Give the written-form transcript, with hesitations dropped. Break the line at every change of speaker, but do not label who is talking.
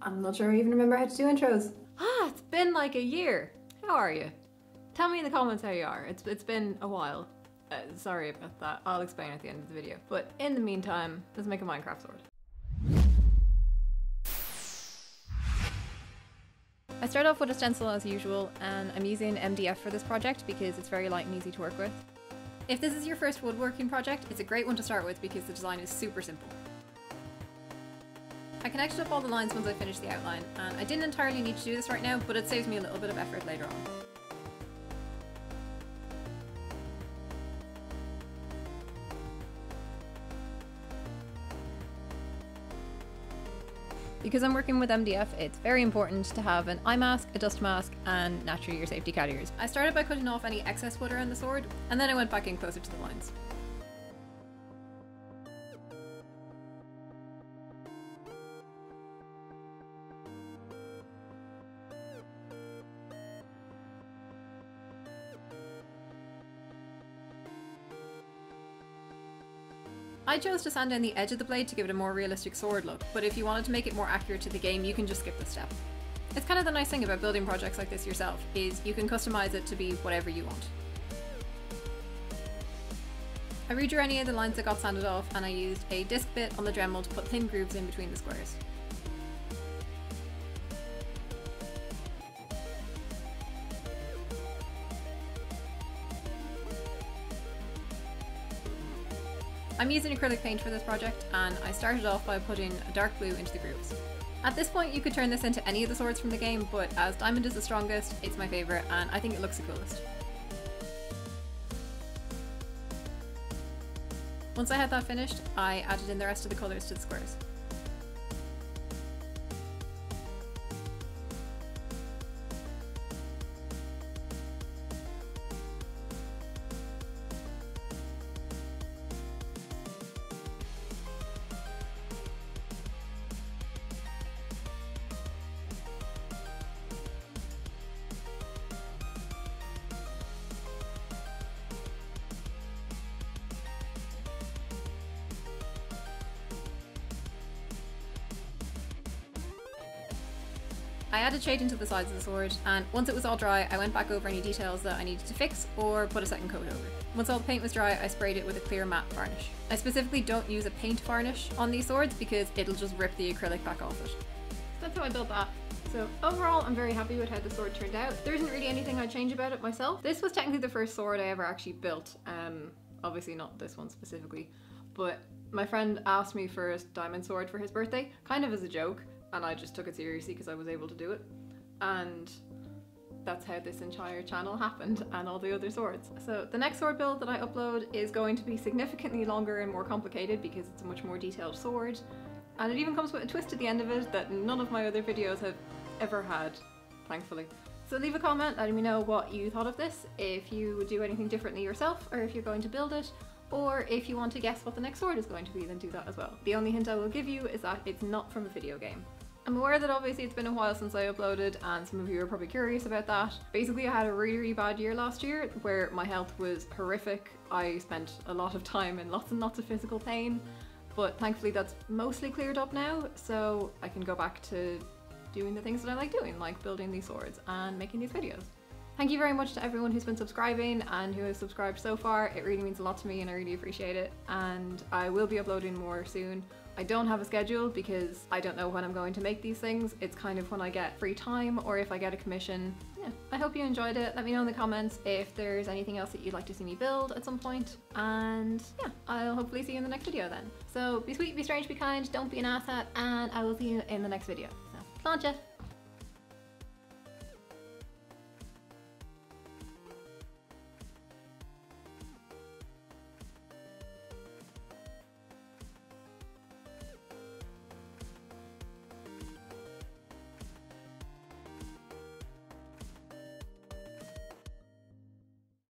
I'm not sure I even remember how to do intros.
It's been like a year. How are you? Tell me in the comments how you are. It's been a while. Sorry about that. I'll explain at the end of the video. But in the meantime, let's make a Minecraft sword. I start off with a stencil as usual, and I'm using MDF for this project because it's very light and easy to work with. If this is your first woodworking project, it's a great one to start with because the design is super simple. I connected up all the lines once I finished the outline, and I didn't entirely need to do this right now, but it saves me a little bit of effort later on. Because I'm working with MDF, it's very important to have an eye mask, a dust mask, and naturally your safety cat ears. I started by cutting off any excess wood around the sword, and then I went back in closer to the lines. I chose to sand down the edge of the blade to give it a more realistic sword look, but if you wanted to make it more accurate to the game, you can just skip this step. It's kind of the nice thing about building projects like this yourself, is you can customize it to be whatever you want. I redrew any of the lines that got sanded off, and I used a disc bit on the Dremel to put thin grooves in between the squares. I'm using acrylic paint for this project, and I started off by putting a dark blue into the grooves. At this point you could turn this into any of the swords from the game, but as diamond is the strongest, it's my favourite and I think it looks the coolest. Once I had that finished, I added in the rest of the colours to the squares. I added shade into the sides of the sword, and once it was all dry, I went back over any details that I needed to fix or put a second coat over. Once all the paint was dry, I sprayed it with a clear matte varnish. I specifically don't use a paint varnish on these swords because it'll just rip the acrylic back off it. That's how I built that. So overall, I'm very happy with how the sword turned out. There isn't really anything I'd change about it myself. This was technically the first sword I ever actually built. Obviously not this one specifically, but my friend asked me for a diamond sword for his birthday, kind of as a joke. And I just took it seriously because I was able to do it. And that's how this entire channel happened, and all the other swords. So the next sword build that I upload is going to be significantly longer and more complicated because it's a much more detailed sword. And it even comes with a twist at the end of it that none of my other videos have ever had, thankfully. So leave a comment letting me know what you thought of this, if you would do anything differently yourself, or if you're going to build it, or if you want to guess what the next sword is going to be, then do that as well. The only hint I will give you is that it's not from a video game. I'm aware that obviously it's been a while since I uploaded, and some of you are probably curious about that. Basically, I had a really bad year last year where my health was horrific. I spent a lot of time in lots and lots of physical pain, but thankfully that's mostly cleared up now, so I can go back to doing the things that I like doing, like building these swords and making these videos. Thank you very much to everyone who's been subscribing and who has subscribed so far. It really means a lot to me and I really appreciate it, and I will be uploading more soon. I don't have a schedule because I don't know when I'm going to make these things. It's kind of when I get free time or if I get a commission. Yeah, I hope you enjoyed it. Let me know in the comments if there's anything else that you'd like to see me build at some point. And yeah, I'll hopefully see you in the next video then. So be sweet, be strange, be kind, don't be an asshat, and I will see you in the next video. So, sláinte!